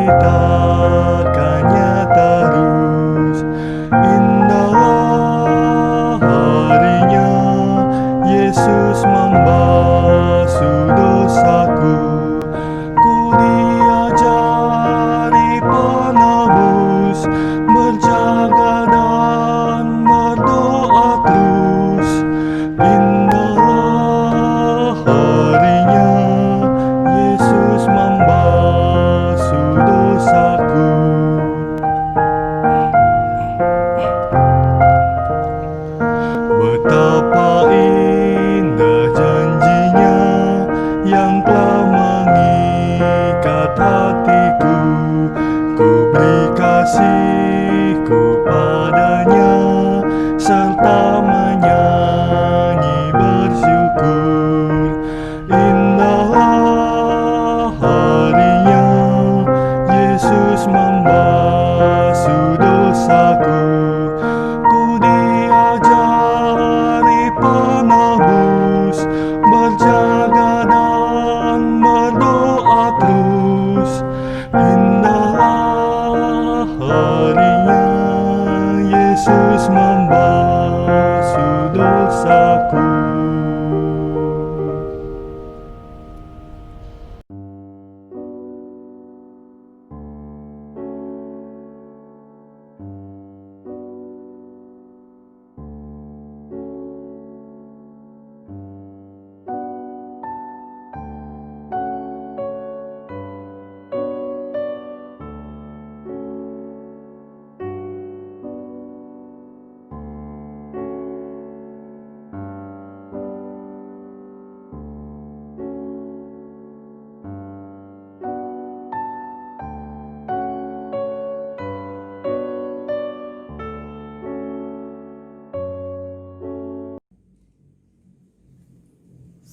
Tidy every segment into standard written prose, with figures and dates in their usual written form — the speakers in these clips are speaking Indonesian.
menceritakannya terus. Indahlah harinya, Yesus membasuh dosaku. Ku diajari penebus, berjaga dan berdoa terus. Indahlah harinya, Yesus membasuh dosaku. Betapa indah janjinya yang telah mengikat hatiku. Ku beri kasihku padanya, serta menyanyi bersyukur. Indahlah harinya, Yesus membasuh dosaku. Ku diajari penebus, berjaga dan berdoa terus. Indahlah harinya, Yesus membasuh dosaku.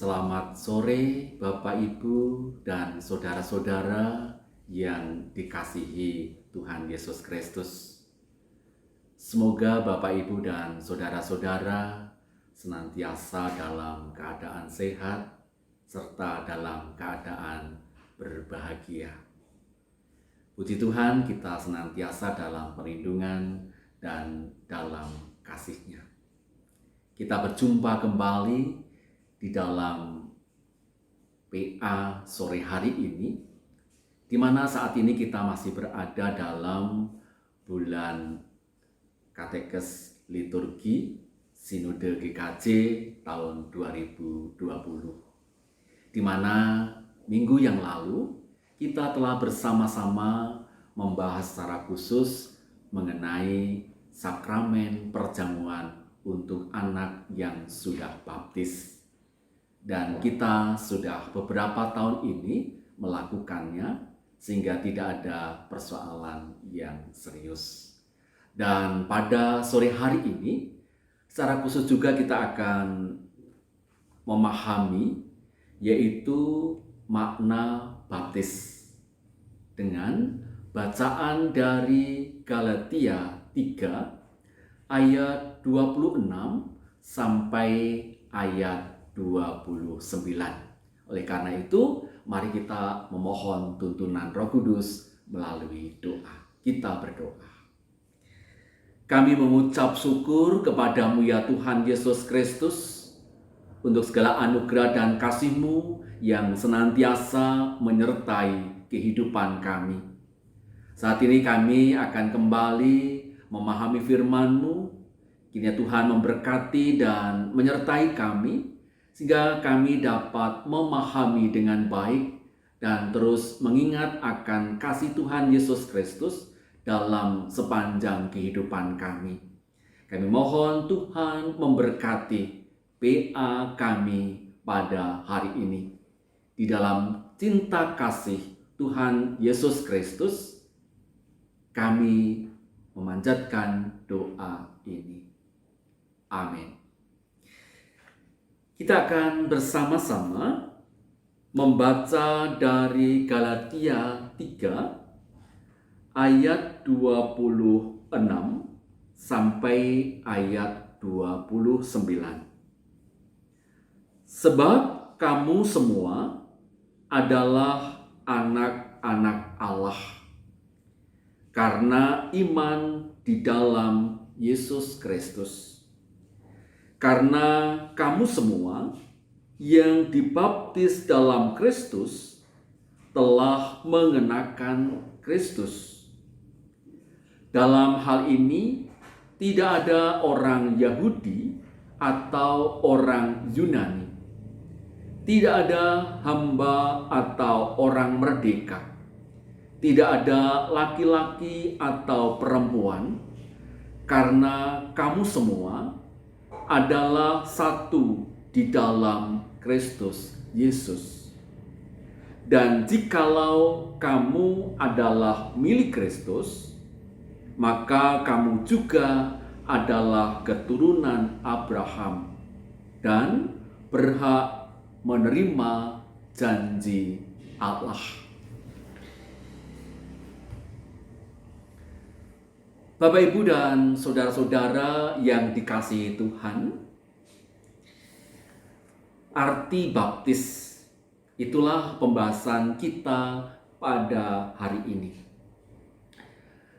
Selamat sore Bapak Ibu dan saudara-saudara yang dikasihi Tuhan Yesus Kristus. Semoga Bapak Ibu dan saudara-saudara senantiasa dalam keadaan sehat serta dalam keadaan berbahagia. Puji Tuhan, kita senantiasa dalam perlindungan dan dalam kasih-Nya. Kita berjumpa kembali di dalam PA sore hari ini, di mana saat ini kita masih berada dalam bulan Katekes Liturgi Sinode GKJ tahun 2020, di mana minggu yang lalu kita telah bersama-sama membahas secara khusus mengenai sakramen perjamuan untuk anak yang sudah baptis. Dan kita sudah beberapa tahun ini melakukannya sehingga tidak ada persoalan yang serius. Dan pada sore hari ini secara khusus juga kita akan memahami yaitu makna baptis dengan bacaan dari Galatia 3 ayat 26 sampai ayat 29. Oleh karena itu, mari kita memohon tuntunan Roh Kudus melalui doa. Kita berdoa. Kami mengucap syukur kepadamu ya Tuhan Yesus Kristus untuk segala anugerah dan kasih-Mu yang senantiasa menyertai kehidupan kami. Saat ini kami akan kembali memahami firman-Mu. Kiranya Tuhan memberkati dan menyertai kami, sehingga kami dapat memahami dengan baik dan terus mengingat akan kasih Tuhan Yesus Kristus dalam sepanjang kehidupan kami. Kami mohon Tuhan memberkati PA kami pada hari ini. Di dalam cinta kasih Tuhan Yesus Kristus, kami memanjatkan doa ini. Amin. Kita akan bersama-sama membaca dari Galatia 3 ayat 26 sampai ayat 29. Sebab kamu semua adalah anak-anak Allah karena iman di dalam Yesus Kristus. Karena kamu semua yang dibaptis dalam Kristus telah mengenakan Kristus. Dalam hal ini tidak ada orang Yahudi atau orang Yunani. Tidak ada hamba atau orang merdeka. Tidak ada laki-laki atau perempuan, karena kamu semua adalah satu di dalam Kristus Yesus. Dan jikalau kamu adalah milik Kristus, maka kamu juga adalah keturunan Abraham dan berhak menerima janji Allah. Bapak, Ibu, dan saudara-saudara yang dikasihi Tuhan, arti baptis itulah pembahasan kita pada hari ini.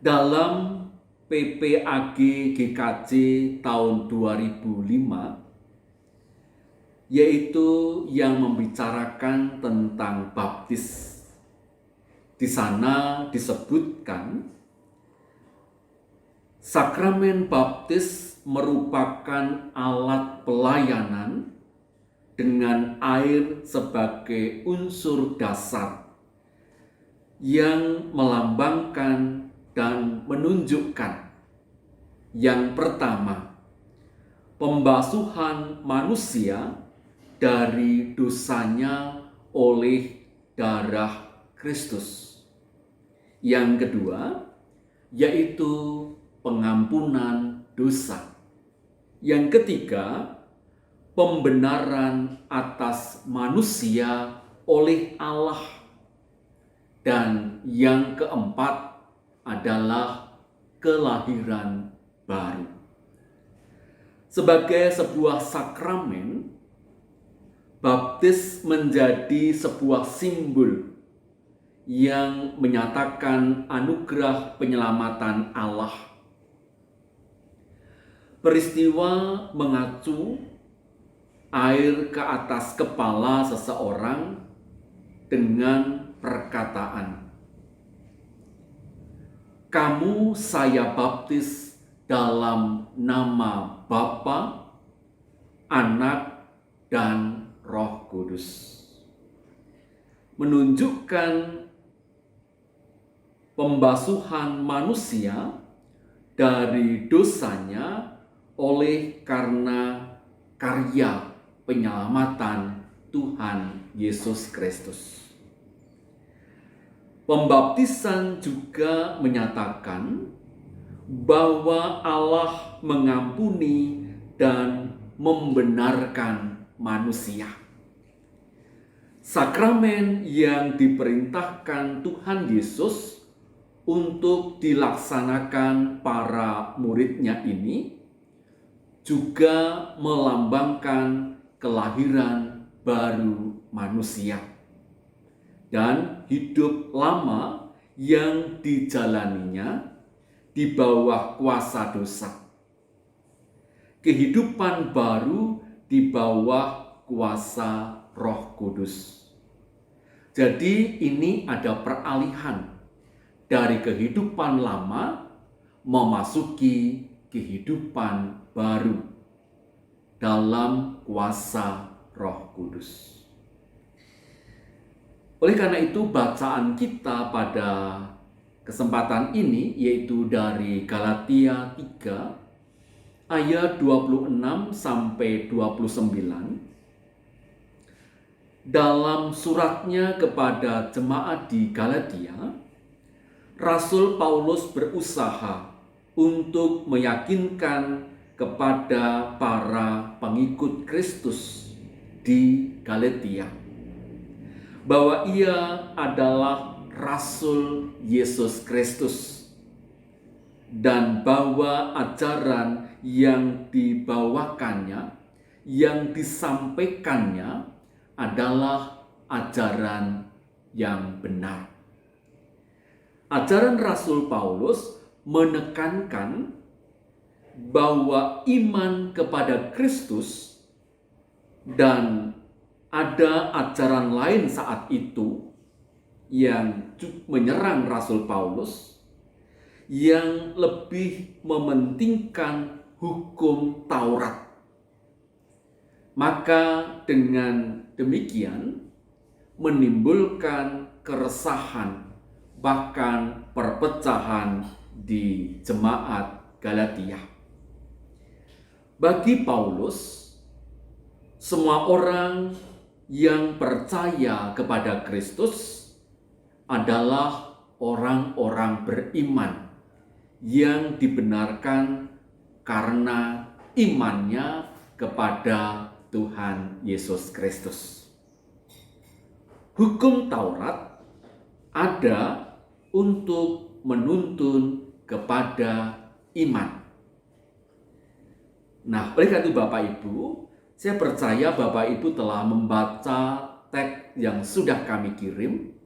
Dalam PPAG GKJ tahun 2005, yaitu yang membicarakan tentang baptis. Di sana disebutkan sakramen baptis merupakan alat pelayanan dengan air sebagai unsur dasar yang melambangkan dan menunjukkan yang pertama, pembasuhan manusia dari dosanya oleh darah Kristus. Yang kedua, yaitu pengampunan dosa. Yang ketiga, pembenaran atas manusia oleh Allah. Dan yang keempat adalah kelahiran baru. Sebagai sebuah sakramen, baptis menjadi sebuah simbol yang menyatakan anugerah penyelamatan Allah. Peristiwa mengacu air ke atas kepala seseorang dengan perkataan, "Kamu saya baptis dalam nama Bapa, Anak, dan Roh Kudus." Menunjukkan pembasuhan manusia dari dosanya oleh karena karya penyelamatan Tuhan Yesus Kristus. Pembaptisan juga menyatakan bahwa Allah mengampuni dan membenarkan manusia. Sakramen yang diperintahkan Tuhan Yesus untuk dilaksanakan para muridnya ini juga melambangkan kelahiran baru manusia dan hidup lama yang dijalaninya di bawah kuasa dosa. Kehidupan baru di bawah kuasa Roh Kudus. Jadi ini ada peralihan dari kehidupan lama memasuki kehidupan baru dalam kuasa Roh Kudus. Oleh karena itu, bacaan kita pada kesempatan ini yaitu dari Galatia 3 ayat 26 sampai 29. Dalam suratnya kepada jemaat di Galatia, Rasul Paulus berusaha untuk meyakinkan kepada para pengikut Kristus di Galatia bahwa ia adalah Rasul Yesus Kristus dan bahwa ajaran yang dibawakannya, yang disampaikannya adalah ajaran yang benar. Ajaran Rasul Paulus menekankan bahwa iman kepada Kristus dan ada ajaran lain saat itu yang menyerang Rasul Paulus yang lebih mementingkan hukum Taurat. Maka dengan demikian menimbulkan keresahan, bahkan perpecahan di jemaat Galatia. Bagi Paulus, semua orang yang percaya kepada Kristus adalah orang-orang beriman yang dibenarkan karena imannya kepada Tuhan Yesus Kristus. Hukum Taurat ada untuk menuntun kepada iman. Nah, oleh karena itu Bapak Ibu, saya percaya Bapak Ibu telah membaca teks yang sudah kami kirim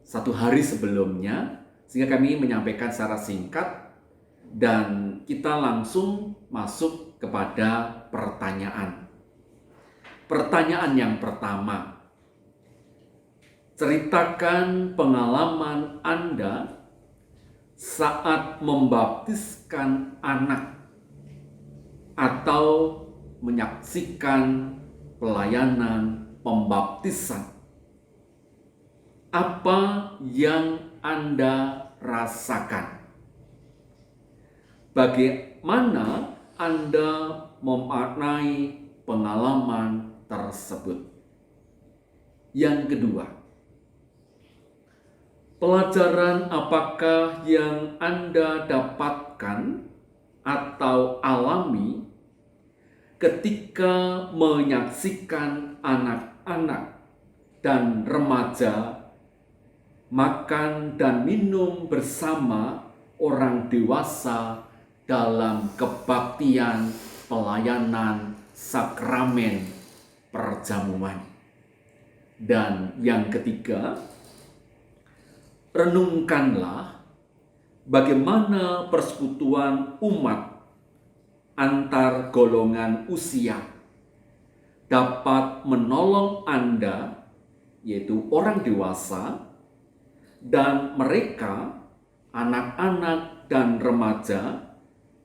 1 hari sebelumnya, sehingga kami menyampaikan secara singkat dan kita langsung masuk kepada pertanyaan. Pertanyaan yang pertama, ceritakan pengalaman Anda saat membaptiskan anak atau menyaksikan pelayanan pembaptisan. Apa yang Anda rasakan? Bagaimana Anda memaknai pengalaman tersebut? Yang kedua, pelajaran apakah yang Anda dapatkan atau alami ketika menyaksikan anak-anak dan remaja makan dan minum bersama orang dewasa dalam kebaktian pelayanan sakramen perjamuan. Dan yang ketiga, renungkanlah bagaimana persekutuan umat antar golongan usia dapat menolong Anda, yaitu orang dewasa, dan mereka, anak-anak dan remaja,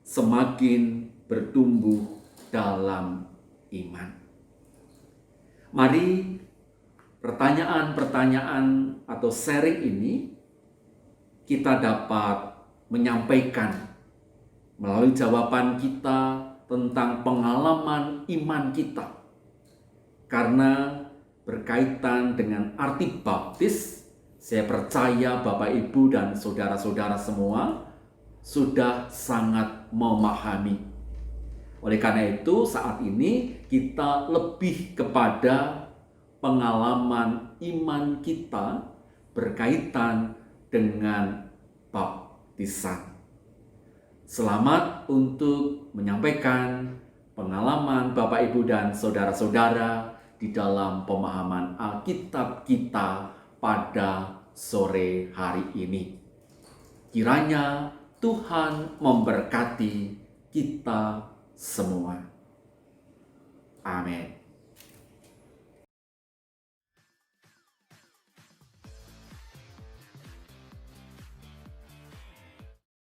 semakin bertumbuh dalam iman. Mari pertanyaan-pertanyaan atau sharing ini kita dapat menyampaikan melalui jawaban kita tentang pengalaman iman kita. Karena berkaitan dengan arti baptis, saya percaya Bapak Ibu dan saudara-saudara semua sudah sangat memahami. Oleh karena itu saat ini kita lebih kepada pengalaman iman kita berkaitan dengan baptisan. Selamat untuk menyampaikan pengalaman Bapak Ibu dan saudara-saudara di dalam pemahaman Alkitab kita pada sore hari ini. Kiranya Tuhan memberkati kita semua. Amin.